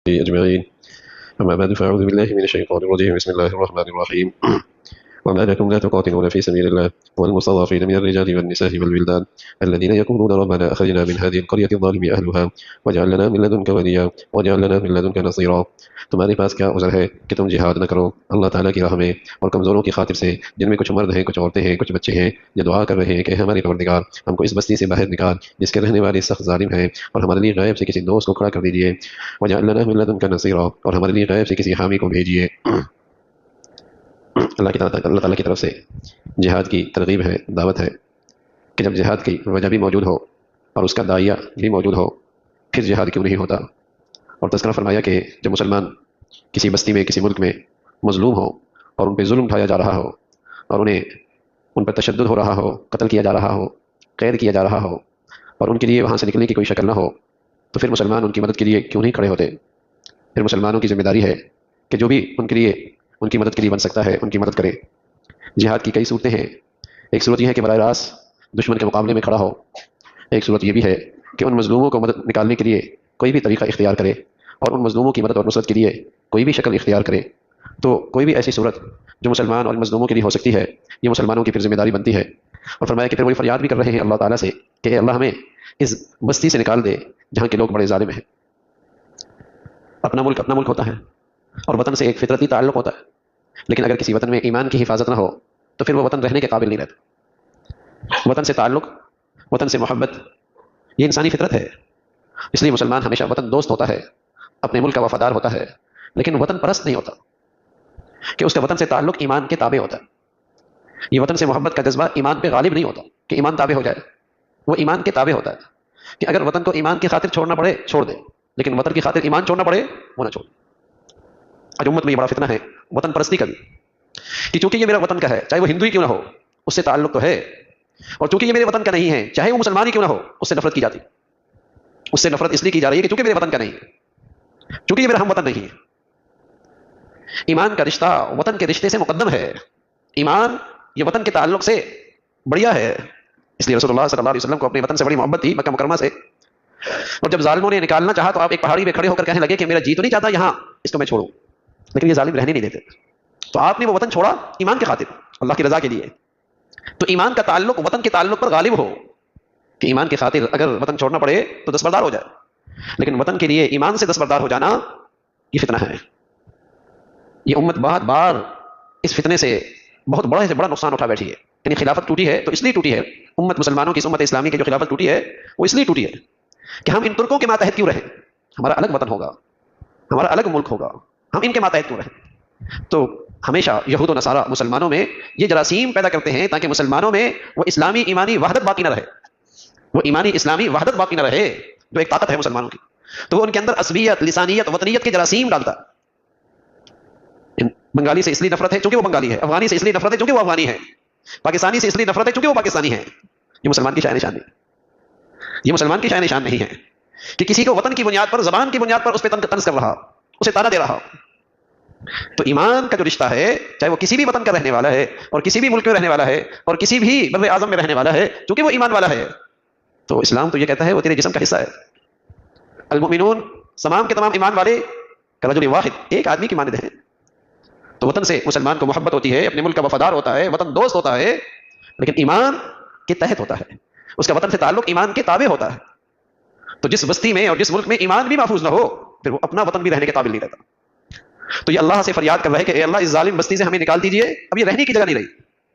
أجمعين. أما بعد فأعوذ بالله من الشيطان الرجيم. بسم الله الرحمن الرحيم. وما لكم لا تقاتلون في سبيل الله والمستضعفين من الرجال والنساء والولدان الذين يقولون ربنا أخرجنا من هذه القرية الظالم أهلها واجعل لنا من لدنك وليا واجعل لنا من لدنك نصيرا. تمہارے پاس کیا عذر ہے کہ تم جہاد نہ کرو اللہ تعالیٰ کی راہ میں اور کمزوروں کی خاطر سے، جن میں کچھ مرد ہیں، کچھ عورتیں ہیں، کچھ بچے ہیں، یہ دعا کر رہے ہیں کہ ہمارے پروردگار ہم کو اس بستی سے باہر نکال جس کے رہنے والے سخت ظالم ہیں، اور ہمارے لیے غیب سے کسی دوست کو کھڑا کر دیجیے واجعل لنا من لدنک نصیرا، اور ہمارے لیے غیب سے کسی حامی کو بھیجیے۔ اللہ تعالیٰ کی طرف سے جہاد کی ترغیب ہے، دعوت ہے کہ جب جہاد کی وجہ بھی موجود ہو اور اس کا داعیہ بھی موجود ہو پھر جہاد کیوں نہیں ہوتا۔ اور تذکرہ فرمایا کہ جب مسلمان کسی بستی میں، کسی ملک میں مظلوم ہو اور ان پہ ظلم اٹھایا جا رہا ہو اور ان پر تشدد ہو رہا ہو، قتل کیا جا رہا ہو، قید کیا جا رہا ہو، اور ان کے لیے وہاں سے نکلنے کی کوئی شکل نہ ہو، تو پھر مسلمان ان کی مدد کے لیے کیوں نہیں کھڑے ہوتے؟ پھر مسلمانوں کی ذمہ داری ہے کہ جو بھی ان کی مدد کے لیے بن سکتا ہے ان کی مدد کرے۔ جہاد کی کئی صورتیں ہیں۔ ایک صورت یہ ہے کہ براہ راست دشمن کے مقابلے میں کھڑا ہو، ایک صورت یہ بھی ہے کہ ان مظلوموں کو مدد نکالنے کے لیے کوئی بھی طریقہ اختیار کرے اور ان مظلوموں کی مدد اور نصرت کے لیے کوئی بھی شکل اختیار کرے۔ تو کوئی بھی ایسی صورت جو مسلمان اور مظلوموں کے لیے ہو سکتی ہے، یہ مسلمانوں کی پھر ذمہ داری بنتی ہے۔ اور فرمایا کہ پھر وہ فریاد بھی کر رہے ہیں اللہ تعالیٰ سے کہ اے اللہ ہمیں اس بستی سے نکال دے جہاں کے لوگ بڑے ظالم ہیں۔ اپنا ملک ہوتا ہے اور وطن سے ایک فطرتی تعلق ہوتا ہے، لیکن اگر کسی وطن میں ایمان کی حفاظت نہ ہو تو پھر وہ وطن رہنے کے قابل نہیں رہتا۔ وطن سے تعلق، وطن سے محبت، یہ انسانی فطرت ہے۔ اس لیے مسلمان ہمیشہ وطن دوست ہوتا ہے، اپنے ملک کا وفادار ہوتا ہے، لیکن وطن پرست نہیں ہوتا کہ اس کا وطن سے تعلق ایمان کے تابع ہوتا ہے۔ یہ وطن سے محبت کا جذبہ ایمان پہ غالب نہیں ہوتا کہ ایمان تابع ہو جائے، وہ ایمان کے تابع ہوتا ہے کہ اگر وطن کو ایمان کی خاطر چھوڑنا پڑے چھوڑ دے، لیکن وطن کی خاطر ایمان چھوڑنا پڑے وہ نہ چھوڑ۔ آج امت میں یہ بڑا فتنہ ہے وطن پرستی کا بھی، کہ چونکہ یہ میرا وطن کا ہے چاہے وہ ہندو ہی کیوں نہ ہو اس سے تعلق تو ہے، اور چونکہ یہ میرے وطن کا نہیں ہے چاہے وہ مسلمان ہی کیوں نہ ہو اس سے نفرت کی جاتی، اس سے نفرت اس لیے کی جا رہی ہے کہ چونکہ میرے وطن کا نہیں ہے، چونکہ یہ میرا ہم وطن نہیں ہے۔ ایمان کا رشتہ وطن کے رشتے سے مقدم ہے، ایمان یہ وطن کے تعلق سے بڑھیا ہے۔ اس لیے رسول اللہ صلی اللہ علیہ وسلم کو اپنے وطن سے بڑی محبت تھی، مکہ مکرمہ سے۔ اور جب ظالموں نے نکالنا چاہا تو آپ ایک پہاڑی پہ کھڑے ہو کر کہنے لگے کہ میرا جی تو نہیں چاہتا یہاں اس کو میں چھوڑوں، لیکن یہ ظالم رہنے نہیں دیتے، تو آپ نے وہ وطن چھوڑا ایمان کے خاطر، اللہ کی رضا کے لیے۔ تو ایمان کا تعلق وطن کے تعلق پر غالب ہو کہ ایمان کی خاطر اگر وطن چھوڑنا پڑے تو دستبردار ہو جائے، لیکن وطن کے لیے ایمان سے دستبردار ہو جانا یہ فتنہ ہے۔ یہ امت بہت بار اس فتنے سے بہت بڑا سے بڑا نقصان اٹھا بیٹھی ہے۔ یعنی خلافت ٹوٹی ہے تو اس لیے ٹوٹی ہے، امت مسلمانوں کی، اس امت اسلامی کی جو خلافت ٹوٹی ہے وہ اس لیے ٹوٹی ہے کہ ہم ان ترکوں کے ماتحت کیوں رہیں، ہمارا الگ وطن ہوگا، ہمارا الگ ملک ہوگا، ہم ان کے ماتحت کیوں رہیں۔ تو ہمیشہ یہود و نصارہ مسلمانوں میں یہ جراثیم پیدا کرتے ہیں تاکہ مسلمانوں میں وہ اسلامی ایمانی وحدت باقی نہ رہے، وہ ایمانی اسلامی وحدت باقی نہ رہے جو ایک طاقت ہے مسلمانوں کی، تو وہ ان کے اندر عصبیت، لسانیت، وطنیت کے جراثیم ڈالتا۔ بنگالی سے اس لیے نفرت ہے چونکہ وہ بنگالی ہے، افغانی سے اس لیے نفرت ہے چونکہ وہ افغانی ہے، پاکستانی سے اس لیے نفرت ہے چونکہ وہ پاکستانی ہے۔ یہ مسلمان کی شان نشان نہیں، یہ مسلمان کی شان نشان نہیں ہے کہ کسی کو وطن کی بنیاد پر، زبان کی بنیاد پر اس پہ طنز کر رہا، اسے تانا دے رہا۔ تو ایمان کا جو رشتہ ہے چاہے وہ کسی بھی وطن کا رہنے والا ہے اور کسی بھی ملک میں رہنے والا ہے اور کسی بھی بر اعظم میں رہنے والا ہے، چونکہ وہ ایمان والا ہے، تو اسلام تو یہ کہتا ہے وہ تیرے جسم کا حصہ ہے۔ المؤمنون تمام کے تمام ایمان والے کرجل واحد، ایک آدمی کی مانند ہیں۔ تو وطن سے مسلمان کو محبت ہوتی ہے، اپنے ملک کا وفادار ہوتا ہے، وطن دوست ہوتا ہے، لیکن ایمان کے تحت ہوتا ہے، اس کا وطن سے تعلق ایمان کے تابع ہوتا ہے۔ تو جس بستی میں اور جس ملک میں ایمان بھی محفوظ نہ ہو پھر وہ اپنا وطن بھی رہنے کے قابل نہیں رہتا۔ تو یہ اللہ سے فریاد کر رہا ہے کہ اے اللہ اس ظالم بستی سے ہمیں نکال دیجئے، اب یہ رہنے کی جگہ نہیں رہی۔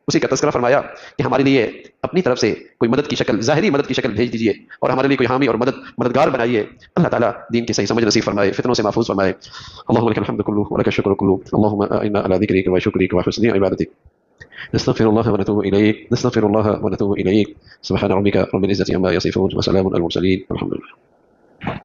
اسی کا تذکرہ فرمایا کہ ہمارے لیے اپنی طرف سے کوئی مدد کی شکل، ظاہری مدد کی شکل بھیج دیجئے اور ہمارے لیے کوئی حامی اور مددگار بنائیے۔ اللہ تعالیٰ دین کی صحیح سمجھ نصیب فرمائے، فتنوں سے محفوظ فرمائے۔ اللهم لك الحمد كله ولك الشكر كله، اللهم اعنا على ذكرك وشكرك وحسن عبادتك۔ نستغفر الله ونتوب اليك، نستغفر الله ونتوب اليك، سبحان ربك رب العزة عما يصفون وسلام على المرسلين والحمد لله۔